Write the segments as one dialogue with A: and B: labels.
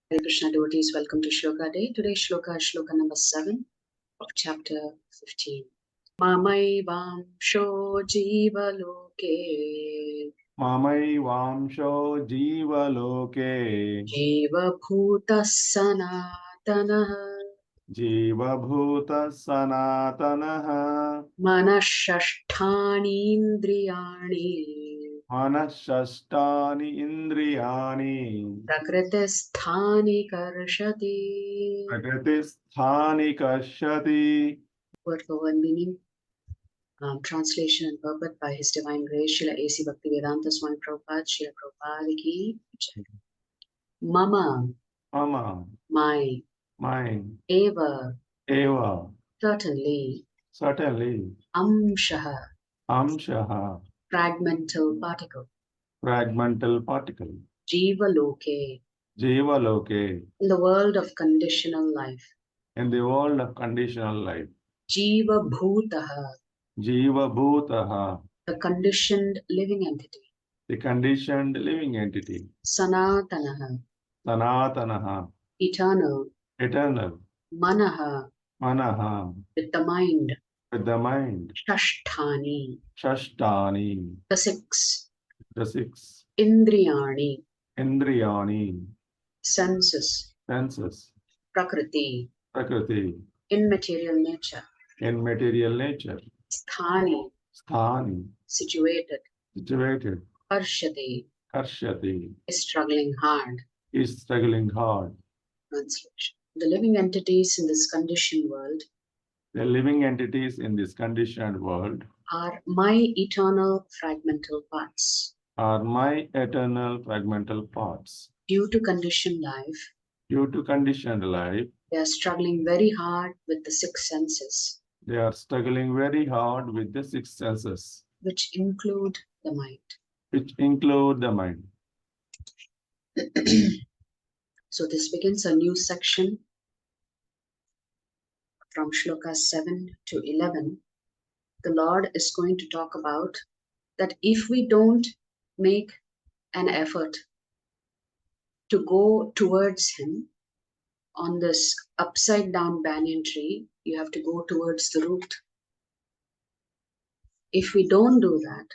A: Hare Krishna devotees, welcome to Shloka Day. Today's Shloka is Shloka number 7 of chapter 15. Mamai Vamsho Jiva Loke
B: Mamai Vamsho Jiva Loke
A: Jiva Bhuta Sanatana
B: Jiva Bhuta Sanatanaha
A: Manashashthani Indriyani
B: Manashashtani Indriyani
A: Prakritisthani Karshati.
B: Prakritisthani Kashyati.
A: Word for word meaning. Translation and purport by His Divine Grace, Srila A.C. Bhaktivedanta Swami Prabhupada, Srila Prabhupada ki Jai. Mama,
B: Mama,
A: my,
B: mine,
A: eva,
B: Eva,
A: certainly,
B: certainly,
A: amshaha,
B: Amshaha,
A: fragmental particle,
B: fragmental particle,
A: jiva loke,
B: Jiva Loke,
A: in the world of conditional life,
B: in the world of conditional life,
A: jiva bhutaha,
B: Jiva Bhutaha,
A: the conditioned living entity,
B: the conditioned living entity,
A: sanatanaha,
B: Sanatanaha,
A: eternal,
B: eternal,
A: manaha,
B: Manaha,
A: with the mind,
B: with the mind,
A: shashthani,
B: Shashtani,
A: the six,
B: the six,
A: indriyani,
B: Indriyani,
A: senses,
B: senses,
A: prakriti,
B: Prakriti,
A: immaterial nature,
B: in material nature,
A: sthani,
B: Sthani,
A: situated,
B: situated,
A: karshati,
B: Karshyati,
A: is struggling hard.
B: is struggling hard.
A: Translation. The living entities in this conditioned world
B: The living entities in this conditioned world
A: are my eternal fragmental parts.
B: are my eternal fragmental parts.
A: Due to conditioned life,
B: Due to conditioned life,
A: they are struggling very hard with the six senses,
B: they are struggling very hard with the six senses,
A: which include the mind.
B: which include the mind.
A: So this begins a new section from Shloka 7 to 11. The Lord is going to talk about that if we don't make an effort to go towards Him on this upside down banyan tree, you have to go towards the root. If we don't do that,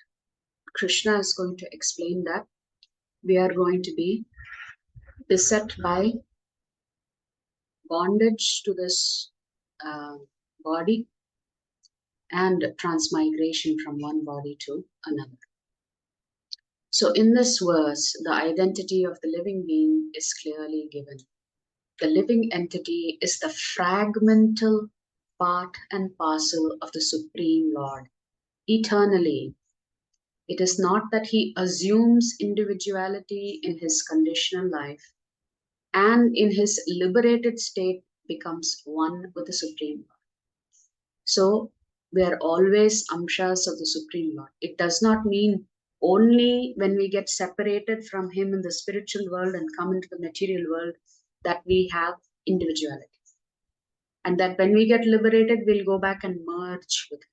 A: Krishna is going to explain that we are going to be beset by bondage to this body and transmigration from one body to another. So in this verse, the identity of the living being is clearly given. The living entity is the fragmental part and parcel of the Supreme Lord. Eternally, it is not that he assumes individuality in his conditional life and in his liberated state becomes one with the Supreme Lord. So we are always amshas of the Supreme Lord. It does not mean only when we get separated from him in the spiritual world and come into the material world that we have individuality. And that when we get liberated, we'll go back and merge with him.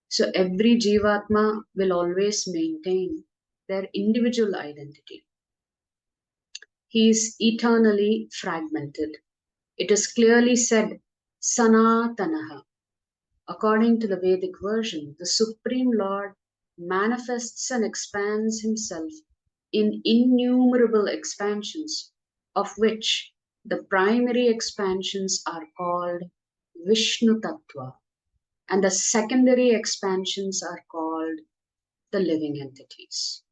A: So every Jivatma will always maintain their individual identity. He is eternally fragmented. It is clearly said, Sanatanaha. According to the Vedic version, the Supreme Lord manifests and expands himself in innumerable expansions, of which the primary expansions are called Vishnu Tattva, and the secondary expansions are called the living entities.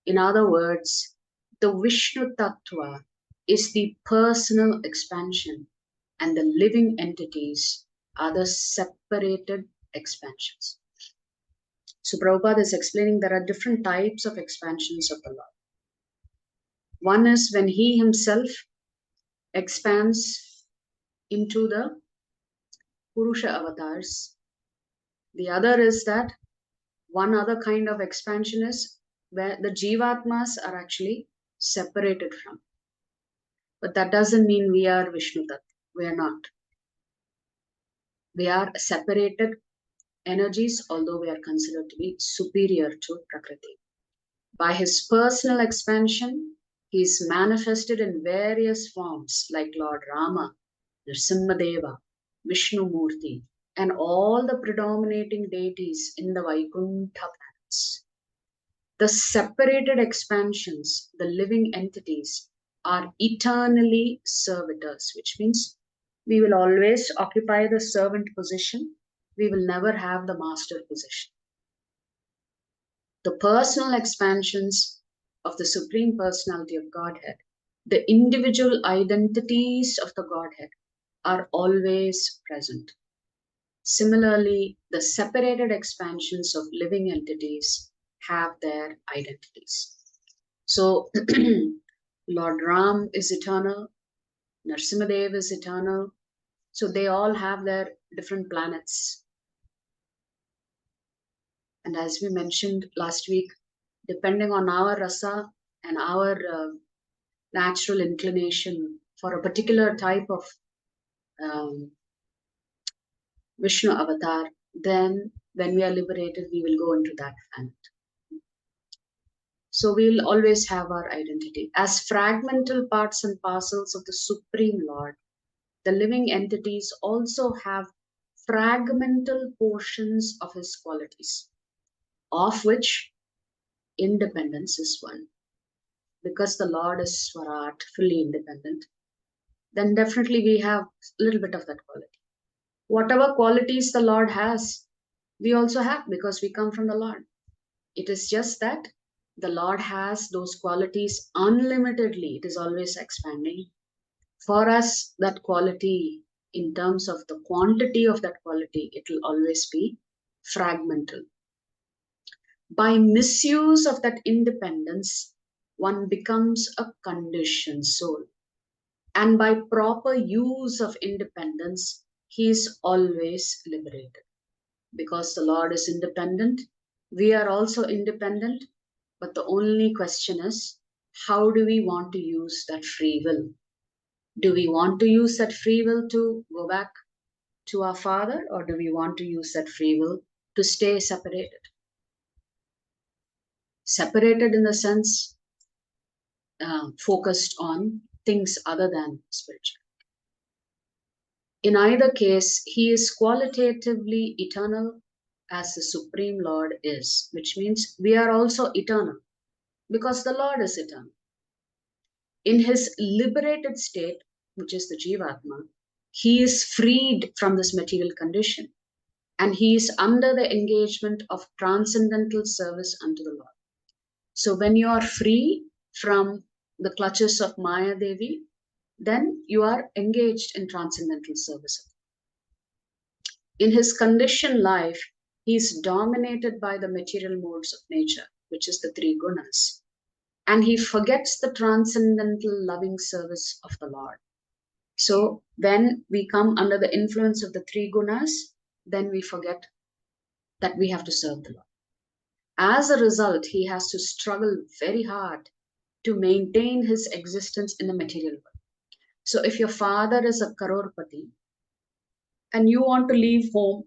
A: In other words, the Vishnu Tattva is the personal expansion, and the living entities are the separated expansions. So Prabhupada is explaining there are different types of expansions of the Lord. One is when he himself expands into the Purusha avatars. The other is that one other kind of expansion is where the Jivatmas are actually separated from. But that doesn't mean we are Vishnu Tattva. We are not. We are separated energies, although we are considered to be superior to Prakriti. By his personal expansion, He is manifested in various forms like Lord Rama, Nrsimhadeva, Vishnu Murti, and all the predominating deities in the Vaikuntha planets. The separated expansions, the living entities, are eternally servitors, which means we will always occupy the servant position. We will never have the master position. The personal expansions of the Supreme Personality of Godhead, the individual identities of the Godhead, are always present. Similarly, the separated expansions of living entities have their identities. So, Lord Ram is eternal, Nrsimhadev is eternal, so they all have their different planets. And as we mentioned last week, depending on our rasa and our natural inclination for a particular type of Vishnu avatar, then when we are liberated, we will go into that planet. So we'll always have our identity. As fragmental parts and parcels of the Supreme Lord, the living entities also have fragmental portions of his qualities, of which independence is one. Because the Lord is Swarat, fully independent, then definitely we have a little bit of that quality. Whatever qualities the Lord has, we also have because we come from the Lord. It is just that the Lord has those qualities unlimitedly. It is always expanding. For us, that quality, in terms of the quantity of that quality, it will always be fragmental. By misuse of that independence, one becomes a conditioned soul. And by proper use of independence, he is always liberated. Because the Lord is independent, we are also independent. But the only question is, how do we want to use that free will? Do we want to use that free will to go back to our Father, or do we want to use that free will to stay separated? Separated in the sense focused on things other than spiritual. In either case, he is qualitatively eternal as the Supreme Lord is, which means we are also eternal because the Lord is eternal. In his liberated state, which is the Jivatma, he is freed from this material condition and he is under the engagement of transcendental service unto the Lord. So when you are free from the clutches of Maya Devi, then you are engaged in transcendental service. In his conditioned life, he is dominated by the material modes of nature, which is the three gunas. And he forgets the transcendental loving service of the Lord. So when we come under the influence of the three gunas, then we forget that we have to serve the Lord. As a result, he has to struggle very hard to maintain his existence in the material world. So if your father is a crorepati and you want to leave home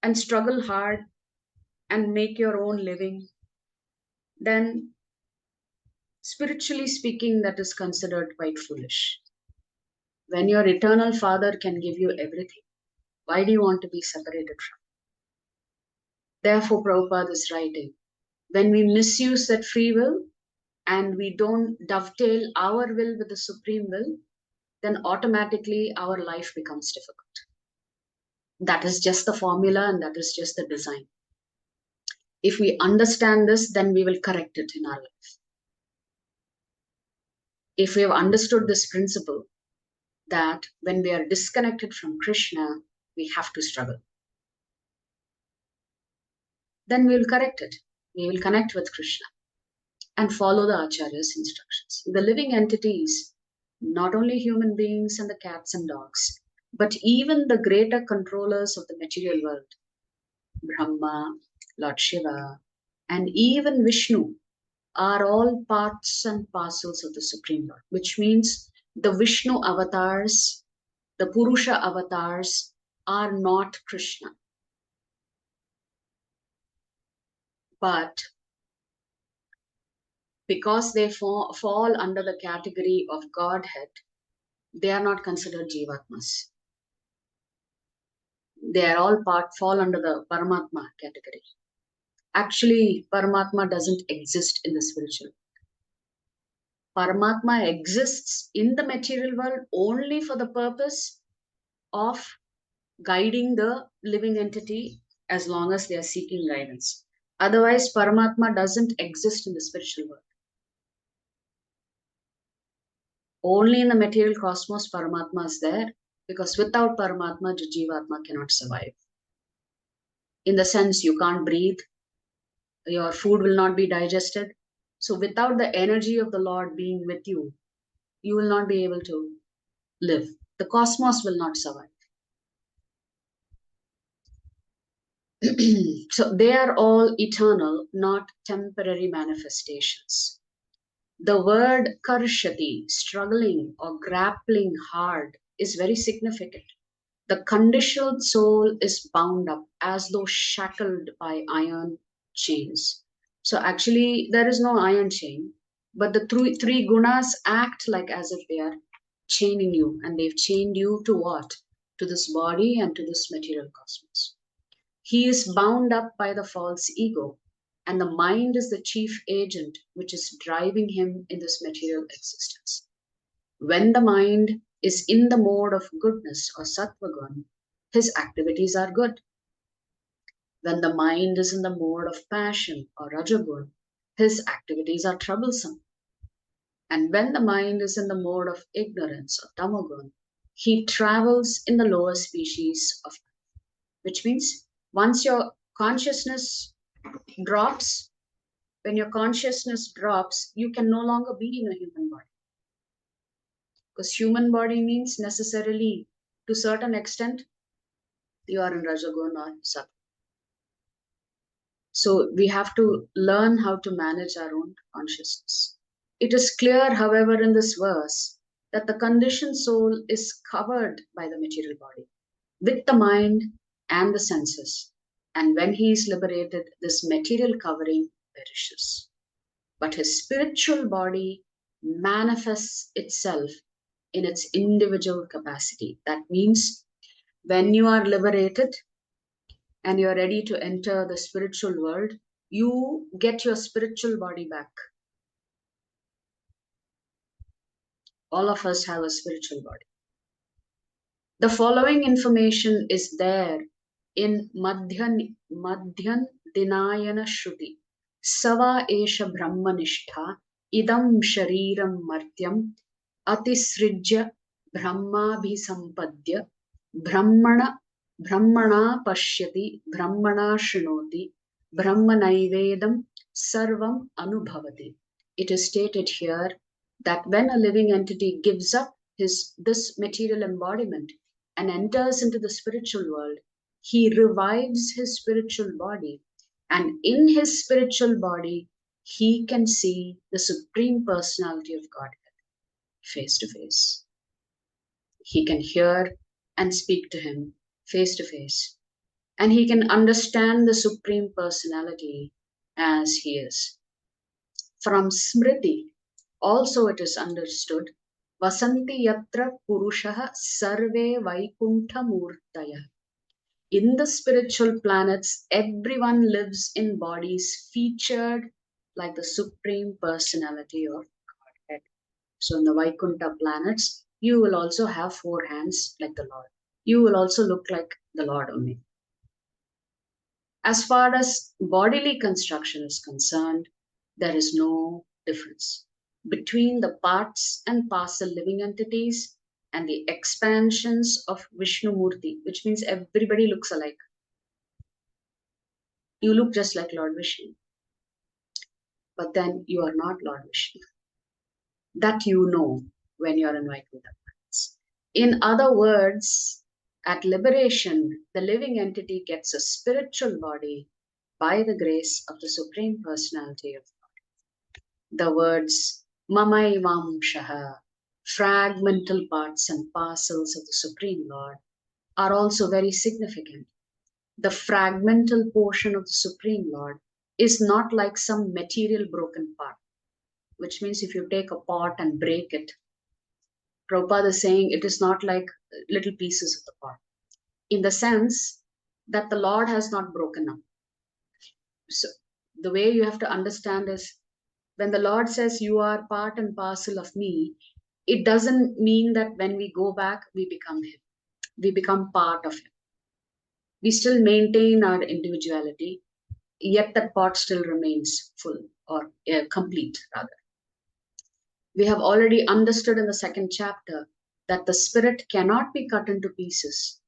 A: and struggle hard and make your own living, then spiritually speaking, that is considered quite foolish. When your eternal Father can give you everything, why do you want to be separated from? Therefore, Prabhupada is writing, when we misuse that free will and we don't dovetail our will with the Supreme will, then automatically our life becomes difficult. That is just the formula and that is just the design. If we understand this, then we will correct it in our life. If we have understood this principle, that when we are disconnected from Krishna, we have to struggle. Then we will correct it. We will connect with Krishna and follow the Acharya's instructions. The living entities, not only human beings and the cats and dogs, but even the greater controllers of the material world, Brahma, Lord Shiva, and even Vishnu, are all parts and parcels of the Supreme Lord, which means the Vishnu avatars, the Purusha avatars are not Krishna. But because they fall under the category of Godhead, they are not considered Jivatmas. They are all fall under the Paramatma category. Actually, Paramatma doesn't exist in the spiritual. Paramatma exists in the material world only for the purpose of guiding the living entity as long as they are seeking guidance. Otherwise, Paramatma doesn't exist in the spiritual world. Only in the material cosmos, Paramatma is there, because without Paramatma, the Jivatma cannot survive. In the sense, you can't breathe, your food will not be digested. So without the energy of the Lord being with you, you will not be able to live. The cosmos will not survive. So they are all eternal, not temporary manifestations. The word karshati, struggling or grappling hard, is very significant. The conditioned soul is bound up as though shackled by iron chains. So actually, there is no iron chain, but the three gunas act like as if they are chaining you, and they've chained you to what? To this body and to this material cosmos. He is bound up by the false ego, and the mind is the chief agent which is driving him in this material existence. When the mind is in the mode of goodness or sattvagun, his activities are good. When the mind is in the mode of passion or rajagun, his activities are troublesome. And when the mind is in the mode of ignorance or tamagun, he travels in the lower species of, which means once your consciousness drops, when your consciousness drops, you can no longer be in a human body. Because human body means necessarily, to certain extent, you are in Rajagun or Sattva. So we have to learn how to manage our own consciousness. It is clear, however, in this verse that the conditioned soul is covered by the material body with the mind and the senses. And when he is liberated, this material covering perishes. But his spiritual body manifests itself in its individual capacity. That means when you are liberated and you are ready to enter the spiritual world, you get your spiritual body back. All of us have a spiritual body. The following information is there in Madhyan Dinayana Shruti. Sava Esha Brahmanishtha Idam Shariram Martyam Atisrijya Brahmabhisampadya Brahmana Pashyati Brahmana Shinoti Brahmanaivedam Sarvam Anubhavati. It is stated here that when a living entity gives up this material embodiment and enters into the spiritual world, he revives his spiritual body, and in his spiritual body, he can see the Supreme Personality of Godhead face to face. He can hear and speak to him face to face, and he can understand the Supreme Personality as he is. From Smriti, also it is understood, Vasanti yatra purushaha sarve vaikuntha murtaya. In the spiritual planets, everyone lives in bodies featured like the Supreme Personality of Godhead. So in the Vaikuntha planets, you will also have 4 hands like the Lord. You will also look like the Lord only. As far as bodily construction is concerned, there is no difference between the parts and parcel living entities and the expansions of Vishnu Murti, which means everybody looks alike. You look just like Lord Vishnu, but then you are not Lord Vishnu. That you know when you are in Vaikuntha. In other words, at liberation, the living entity gets a spiritual body by the grace of the Supreme Personality of God. The words Mamaivam fragmental parts and parcels of the Supreme Lord, are also very significant. The fragmental portion of the Supreme Lord is not like some material broken part. which means if you take a pot and break it, Prabhupada is saying it is not like little pieces of the pot, in the sense that the Lord has not broken up. So the way you have to understand is, when the Lord says you are part and parcel of me, it doesn't mean that when we go back, we become Him. We become part of Him. We still maintain our individuality, yet that pot still remains full, or complete rather. We have already understood in the second chapter that the spirit cannot be cut into pieces.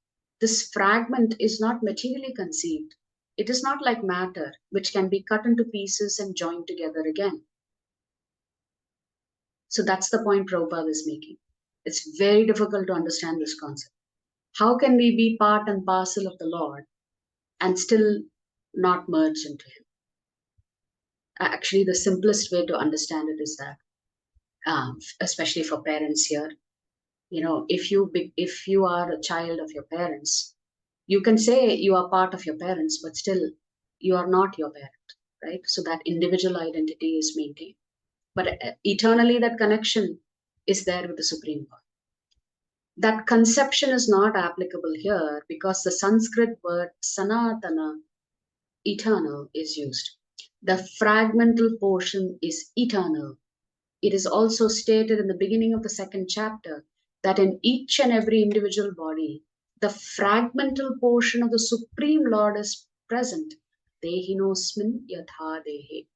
A: This fragment is not materially conceived. It is not like matter, which can be cut into pieces and joined together again. So that's the point Prabhupada is making. It's very difficult to understand this concept. How can we be part and parcel of the Lord and still not merge into Him? Actually, the simplest way to understand it is that, especially for parents here, if you are a child of your parents, you can say you are part of your parents, but still you are not your parent, right? So that individual identity is maintained, but eternally that connection is there with the Supreme God. That conception is not applicable here because the Sanskrit word sanatana, eternal, is used. The fragmental portion is eternal. It is also stated in the beginning of the second chapter that in each and every individual body, the fragmental portion of the Supreme Lord is present. Dehinosmin yatha dehe.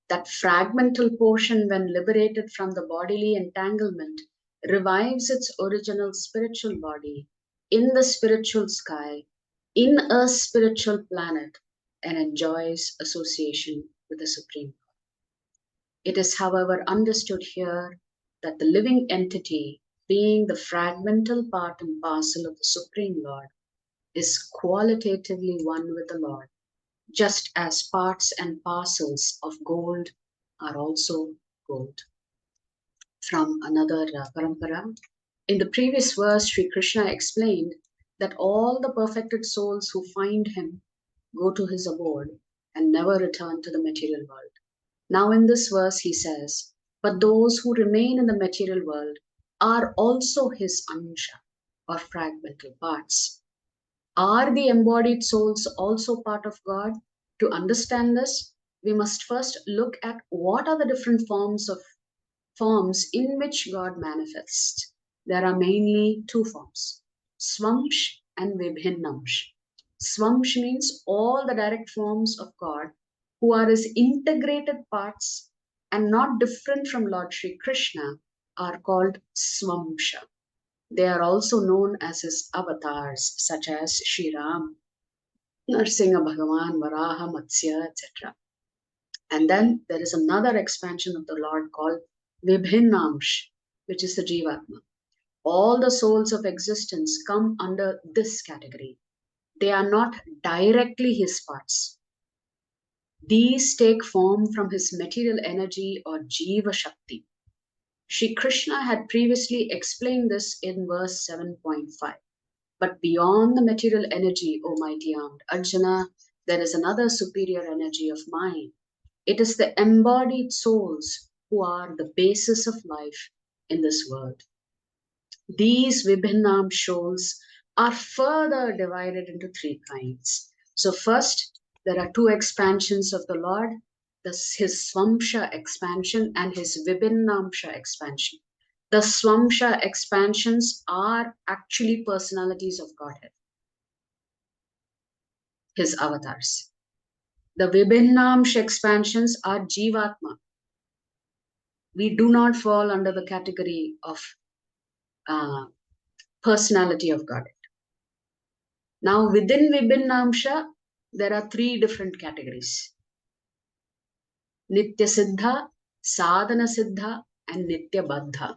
A: That fragmental portion, when liberated from the bodily entanglement, revives its original spiritual body in the spiritual sky, in a spiritual planet, and enjoys association with the Supreme God. It is, however, understood here that the living entity, being the fragmental part and parcel of the Supreme Lord, is qualitatively one with the Lord, just as parts and parcels of gold are also gold. From another parampara, in the previous verse, Sri Krishna explained that all the perfected souls who find Him go to His abode and never return to the material world. Now in this verse he says, but those who remain in the material world are also His ansha, or fragmental parts. Are the embodied souls also part of God? To understand this, we must first look at what are the different forms in which God manifests. There are mainly two forms, Swamsh and Vibhinnamsh. Swamsh means all the direct forms of God who are His integrated parts and not different from Lord Sri Krishna are called Swamsha. They are also known as His avatars, such as Sri Ram, Narsingha Bhagavan, Varaha, Matsya, etc. And then there is another expansion of the Lord called Vibhinnamsh, which is the Jivatma. All the souls of existence come under this category. They are not directly His parts. These take form from His material energy or Jiva Shakti. Shri Krishna had previously explained this in verse 7.5. But beyond the material energy, O mighty armed Arjuna, there is another superior energy of mine. It is the embodied souls who are the basis of life in this world. These Vibhinnam souls are further divided into three kinds. So first, there are two expansions of the Lord, His Swamsha expansion and His Vibhinnamsha expansion. The Swamsha expansions are actually personalities of Godhead, His avatars. The Vibhinnamsha expansions are Jivatma. We do not fall under the category of personality of Godhead. Now within Vibhinnamsha, there are three different categories. Nitya Siddha, Sadhana Siddha, and Nitya Baddha.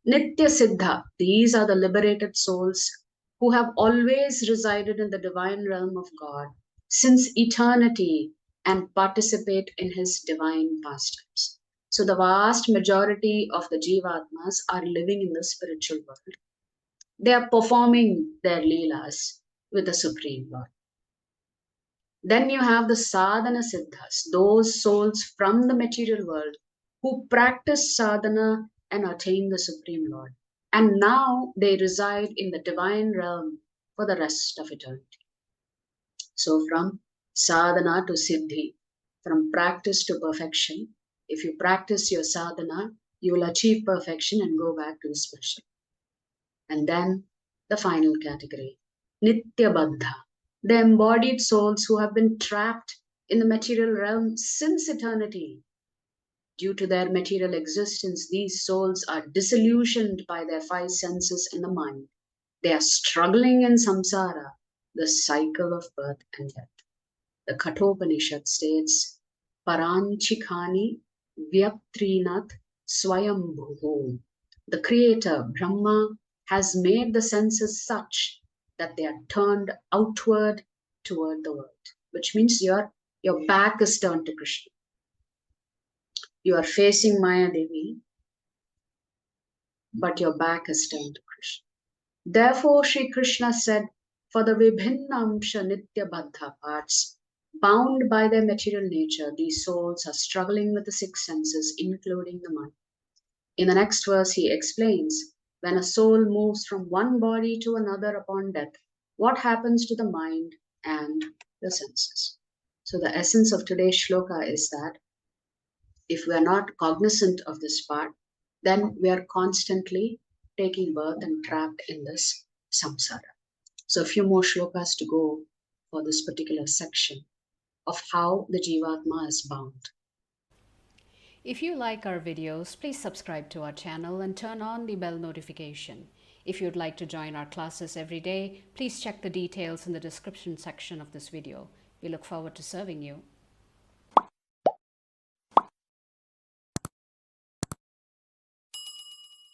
A: Nitya Siddha, these are the liberated souls who have always resided in the divine realm of God since eternity and participate in His divine pastimes. So the vast majority of the Jivatmas are living in the spiritual world. They are performing their leelas with the Supreme Lord. Then you have the sadhana siddhas, those souls from the material world who practice sadhana and attain the Supreme Lord. And now they reside in the divine realm for the rest of eternity. So from sadhana to siddhi, from practice to perfection, if you practice your sadhana, you will achieve perfection and go back to the special. And then the final category, Nitya Baddha, the embodied souls who have been trapped in the material realm since eternity. Due to their material existence, these souls are disillusioned by their five senses and the mind. They are struggling in samsara, the cycle of birth and death. The Kathopanishad states, Paranchikani Vyaptrinath Swayambhuho. The Creator, Brahma, has made the senses such that they are turned outward toward the world, which means your back is turned to Krishna. You are facing Maya Devi, but your back is turned to Krishna. Therefore, Sri Krishna said, for the Vibhinnamsha Nitya Baddha parts, bound by their material nature, these souls are struggling with the six senses, including the mind. In the next verse, he explains, when a soul moves from one body to another upon death, what happens to the mind and the senses. So the essence of today's shloka is that if we are not cognizant of this part, then we are constantly taking birth and trapped in this samsara. So a few more shlokas to go for this particular section of how the Jivatma is bound.
C: If you like our videos, please subscribe to our channel and turn on the bell notification. If you'd like to join our classes every day, please check the details in the description section of this video. We look forward to serving you.